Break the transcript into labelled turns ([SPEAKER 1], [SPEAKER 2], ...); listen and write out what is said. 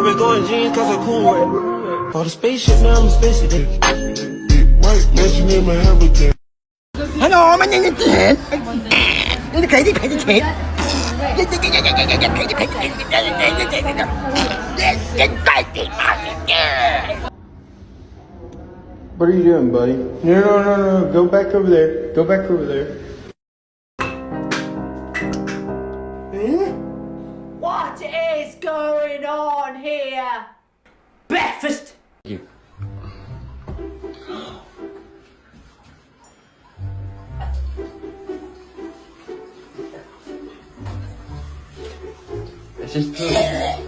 [SPEAKER 1] been going jeans cause I'm cool right now. Bought a spaceship, now I'm a space today. White, what's your name and everything?
[SPEAKER 2] Hello, my name is Ted. It's crazy, crazy Ted.
[SPEAKER 3] What are you doing, buddy? No. Go back over there. Go back over there.
[SPEAKER 4] What is going on here? Breakfast!
[SPEAKER 3] It's just food.